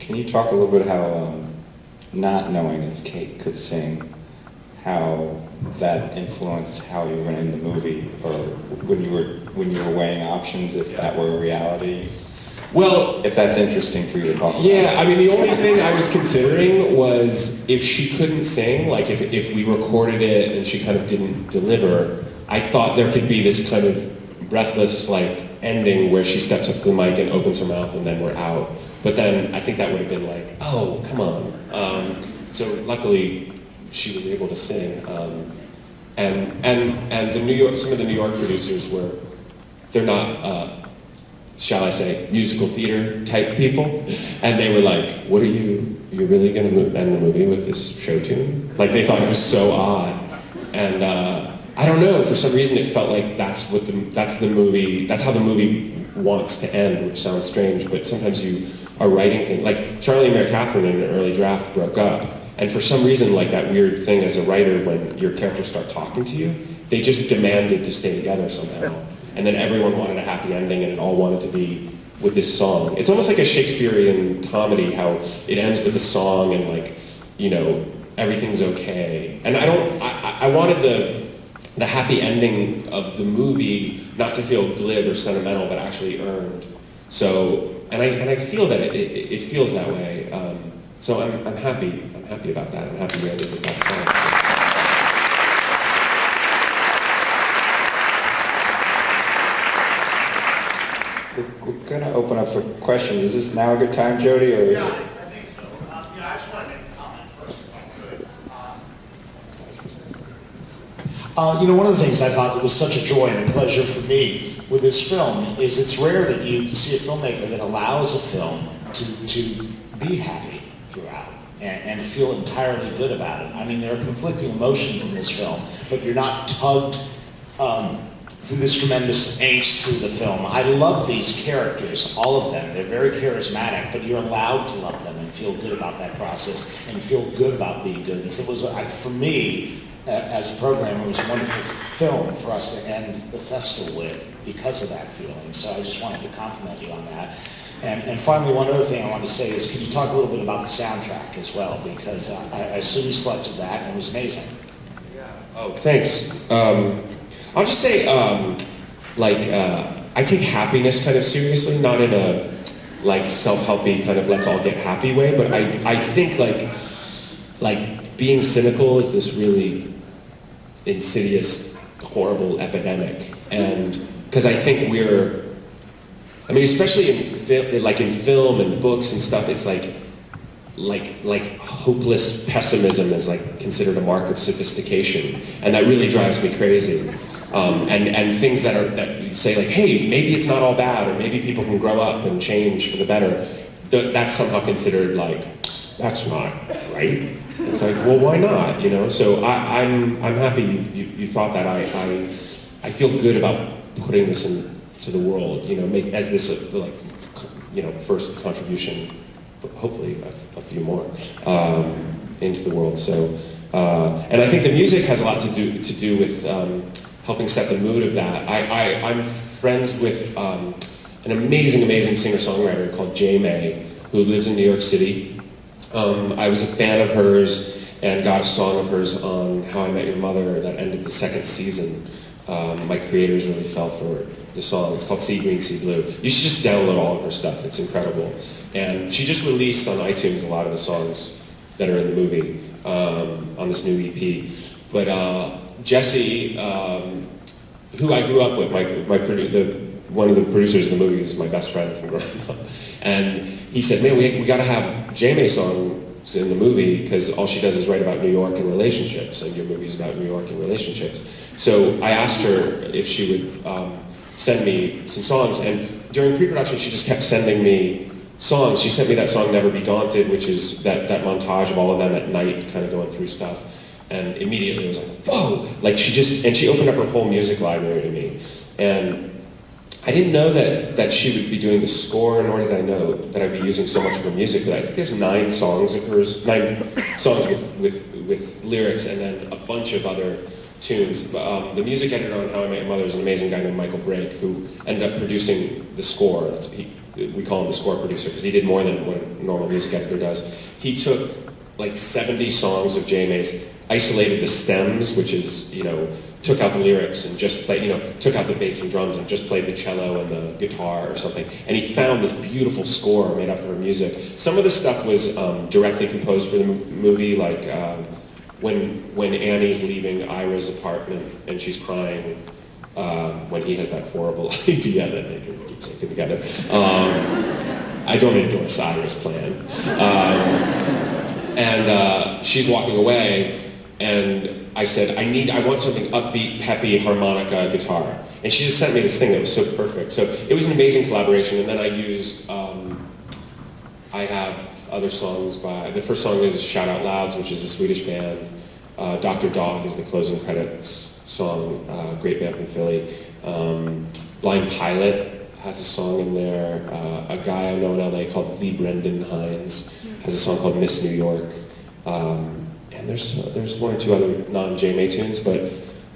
Can you talk a little bit how, not knowing if Kate could sing, how that influenced how you went in the movie, or when you were weighing options, if that were a reality? Well, if that's interesting for you to talk about. Yeah, I mean, the only thing I was considering was if she couldn't sing, like if we recorded it and she kind of didn't deliver, I thought there could be this kind of breathless, like, ending where she steps up to the mic and opens her mouth and then we're out. But then I think that would have been like, oh, come on. So luckily, she was able to sing. And some of the New York producers they're not, shall I say, musical theater type people. And they were like, what are you're really going to end the movie with this show tune? Like, they thought it was so odd. And I don't know, for some reason it felt like that's how the movie wants to end, which sounds strange, but sometimes you are writing things. Like, Charlie and Mary Catherine in an early draft broke up. And for some reason, like that weird thing as a writer, when your characters start talking to you, they just demanded to stay together somehow. And then everyone wanted a happy ending, and it all wanted to be with this song. It's almost like a Shakespearean comedy, how it ends with a song and, like, you know, everything's okay. And I wanted the happy ending of the movie not to feel glib or sentimental, but actually earned. So, and I feel that it feels that way. So I'm happy. I'm happy about that. I'm happy we ended with that song. We're going to open up for questions. Is this now a good time, Jody? Or? Yeah, I think so. I just want to make a comment first, if I could. One of the things I thought that was such a joy and a pleasure for me with this film is it's rare that you see a filmmaker that allows a film to be happy throughout and to feel entirely good about it. I mean, there are conflicting emotions in this film, but you're not tugged through this tremendous angst through the film. I love these characters, all of them. They're very charismatic, but you're allowed to love them and feel good about that process and feel good about being good. And so it was, for me, as a programmer, it was a wonderful film for us to end the festival with because of that feeling. So I just wanted to compliment you on that. And finally, one other thing I want to say is, could you talk a little bit about the soundtrack as well? Because I assume you selected that, and it was amazing. Yeah. Oh, thanks. I'll just say, I take happiness kind of seriously, not in a, like, self-helpy kind of let's all get happy way, but I think, like being cynical is this really insidious, horrible epidemic. And because I think especially in film and books and stuff, it's like hopeless pessimism is like considered a mark of sophistication, and that really drives me crazy. And things that you say, like, hey, maybe it's not all bad, or maybe people can grow up and change for the better, that's somehow considered like, that's not right. It's like, well, why not? You know. So I'm happy you thought that. I feel good about putting this into the world. You know, make as this first contribution, but hopefully a few more into the world. So, and I think the music has a lot to do with helping set the mood of that. I'm friends with an amazing singer-songwriter called J. May, who lives in New York City. I was a fan of hers and got a song of hers on How I Met Your Mother that ended the second season. My creators really fell for the song. It's called Sea Green, Sea Blue. You should just download all of her stuff. It's incredible. And she just released on iTunes a lot of the songs that are in the movie on this new EP. But Jesse, who I grew up with, one of the producers of the movie is my best friend from growing up. And he said, man, we got to have J-May songs in the movie because all she does is write about New York and relationships, and your movie's about New York and relationships. So I asked her if she would send me some songs, and during pre-production she just kept sending me songs. She sent me that song Never Be Daunted, which is that montage of all of them at night kind of going through stuff. And immediately I was like, whoa! Like she opened up her whole music library to me. And I didn't know that she would be doing the score, nor did I know that I'd be using so much of her music. But I think there's 9 songs of hers, 9 songs with lyrics, and then a bunch of other tunes. The music editor on How I Met Your Mother is an amazing guy named Michael Brake, who ended up producing the score. We call him the score producer because he did more than what a normal music editor does. He took like 70 songs of JMA's, isolated the stems, which is, took out the lyrics and just played, took out the bass and drums and just played the cello and the guitar or something. And he found this beautiful score made up of her music. Some of the stuff was directly composed for the movie, like when Annie's leaving Ira's apartment and she's crying when he has that horrible idea that they can keep sticking together. I don't endorse Ira's plan. And she's walking away, and I said, I want something upbeat, peppy, harmonica, guitar. And she just sent me this thing that was so perfect. So it was an amazing collaboration, and then I used, I have other songs the first song is Shout Out Louds, which is a Swedish band. Dr. Dog is the closing credits song, great band from Philly. Blind Pilot has a song in there. A guy I know in LA called Lee Brendan Hines has a song called Miss New York. And there's one or two other non-JMA tunes, but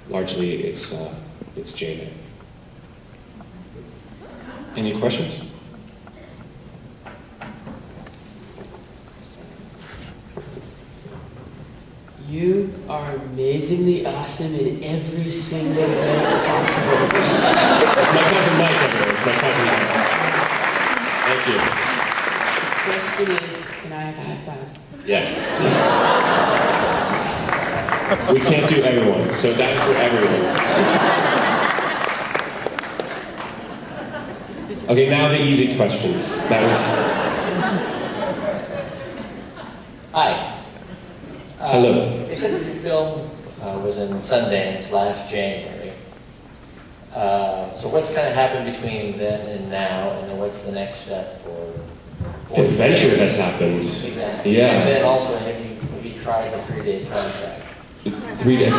largely it's JMA. Any questions? You are amazingly awesome in every single way possible. It's my cousin Mike over there. It's my cousin Mike. Thank you. The question is, can I have a high five? Yes. We can't do everyone, so that's for everyone. Okay, now the easy questions. That was... Hi. Hello. They said that your film was in Sundance last January. So what's kind of happened between then and now, and then what's the next step for Adventure has happened. Exactly. Yeah. And then also, have you tried the 3-day contract? 3 days.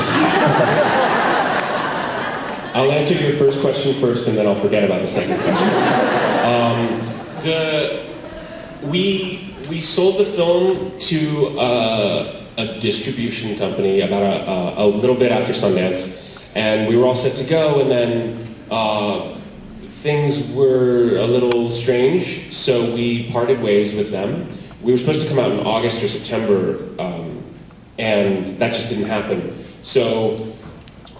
I'll answer your first question first, and then I'll forget about the second question. We sold the film to a distribution company about a little bit after Sundance, and we were all set to go, and then things were a little strange, so we parted ways with them. We were supposed to come out in August or September, and that just didn't happen. So,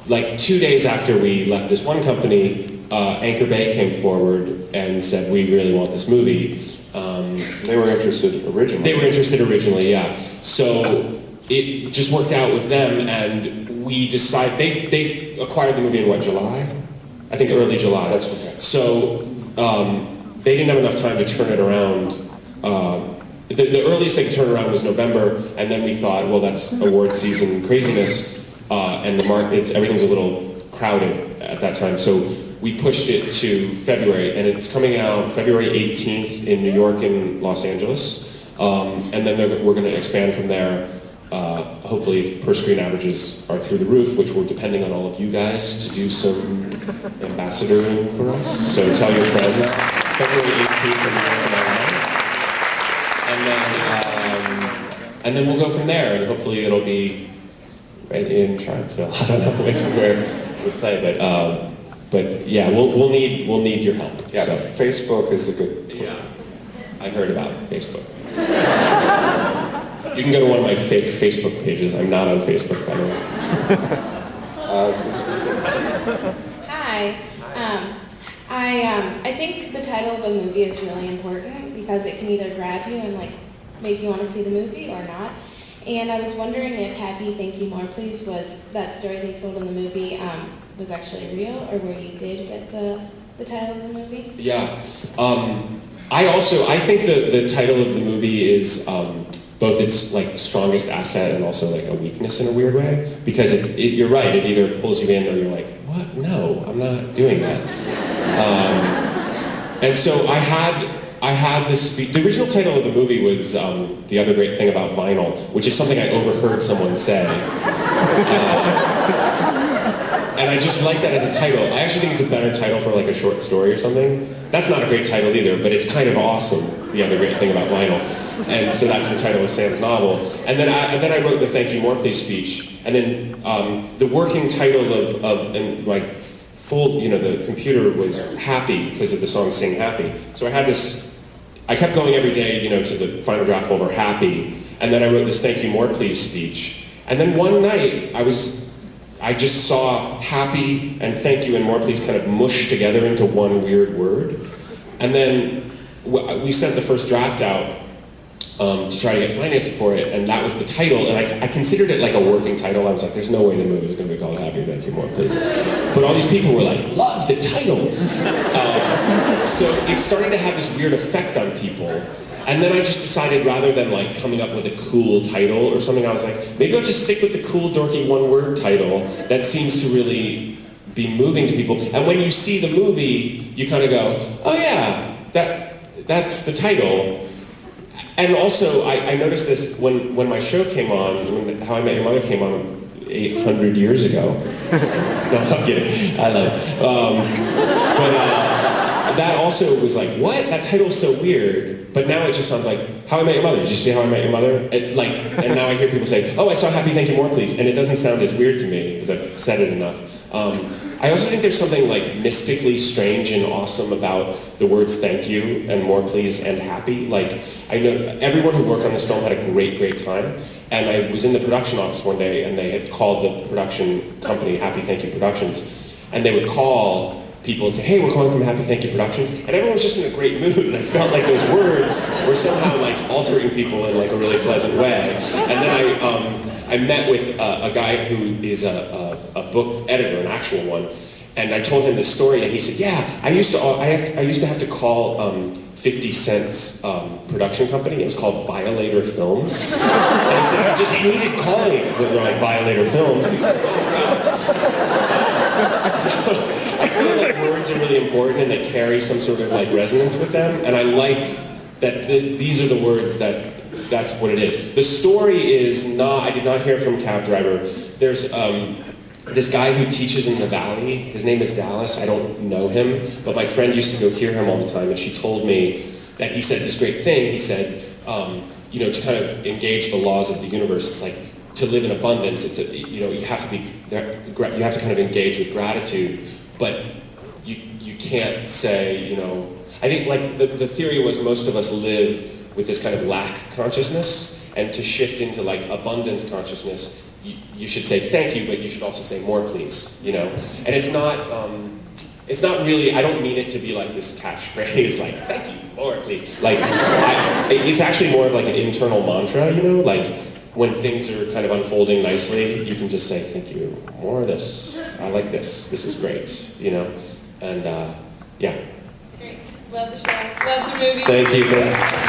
like 2 days after we left this one company, Anchor Bay came forward and said, we really want this movie. They were interested originally. They were interested originally, yeah. So it just worked out with them, and we decided, they acquired the movie in July? I think early July. That's okay. So they didn't have enough time to turn it around. The earliest they could turn around was November, and then we thought, well, that's award season craziness, and the market, everything's a little crowded at that time. So we pushed it to February, and it's coming out February 18th in New York and Los Angeles, and then we're going to expand from there. Hopefully, if per-screen averages are through the roof, which we're depending on all of you guys to do some ambassadoring for us. So tell your friends. February 18th in New York and LA. And then we'll go from there, and hopefully it'll be right in Charlottesville. I don't know it's where we play, but yeah, we'll need your help. Yeah, So, Facebook is a good. yeah, I heard about Facebook. You can go to one of my fake Facebook pages. I'm not on Facebook, by the way. Hi. I think the title of a movie is really important because it can either grab you and make you want to see the movie or not. And I was wondering if Happy Thank You More Please was that story they told in the movie was actually real, or where you did get the title of the movie. Yeah. I think the title of the movie is both its strongest asset and also a weakness in a weird way, because you're right, it either pulls you in or you're like, what? No, I'm not doing that. And so I had this, the original title of the movie was The Other Great Thing About Vinyl, which is something I overheard someone say. And I just like that as a title. I actually think it's a better title for a short story or something. That's not a great title either, but it's kind of awesome, The Other Great Thing About Vinyl. And so that's the title of Sam's novel. And then I wrote the Thank You More Please speech. And then the working title of and my full, the computer was Happy because of the song Sing Happy. So I had this, I kept going every day, to the final draft folder, Happy. And then I wrote this Thank You More Please speech. And then one night I just saw Happy and Thank You and More Please kind of mush together into one weird word. And then we sent the first draft out to try to get financing for it, and that was the title, and I considered it like a working title. I was like, there's no way the movie is going to be called Happy, Thank You, More Please. But all these people were like, love the title. So it started to have this weird effect on people, and then I just decided rather than like coming up with a cool title or something, I was like, maybe I'll just stick with the cool, dorky one-word title that seems to really be moving to people. And when you see the movie, you kind of go, oh yeah, that's the title. And also, I noticed this when my show came on, when How I Met Your Mother came on 800 years ago. No, I'm kidding. I love it. But that also was like, what? That title's so weird. But now it just sounds like How I Met Your Mother. Did you see How I Met Your Mother? And now I hear people say, oh, I saw Happy, Thank You, More Please. And it doesn't sound as weird to me because I've said it enough. I also think there's something like mystically strange and awesome about the words thank you and more please and happy. Like, I know everyone who worked on this film had a great, great time. And I was in the production office one day and they had called the production company Happy Thank You Productions. And they would call people and say, hey, we're calling from Happy Thank You Productions. And everyone was just in a great mood. And I felt like those words were somehow like altering people in like a really pleasant way. And then I met with a guy who is a book editor, an actual one, and I told him this story, and he said, yeah, I used to have to call 50 Cent's production company. It was called Violator Films. And I said, I just hated calling it because they were like Violator Films. He said, oh, God. So I feel like words are really important and they carry some sort of like resonance with them, and I like that these are the words that's what it is. The story is not, I did not hear from Cab Driver. There's this guy who teaches in the Valley. His name is Dallas. I don't know him, but my friend used to go hear him all the time, and she told me that he said this great thing. He said, to kind of engage the laws of the universe, it's like to live in abundance. You have to be there, you have to kind of engage with gratitude, but you can't say, I think like the theory was most of us live with this kind of lack consciousness, and to shift into like abundance consciousness, you should say thank you, but you should also say more please, And it's not really, I don't mean it to be like this catchphrase, like thank you, more please. Like, it's actually more of like an internal mantra, like when things are kind of unfolding nicely, you can just say thank you, more of this, I like this is great, And yeah. Great. Love the show. Love the movie. Thank you.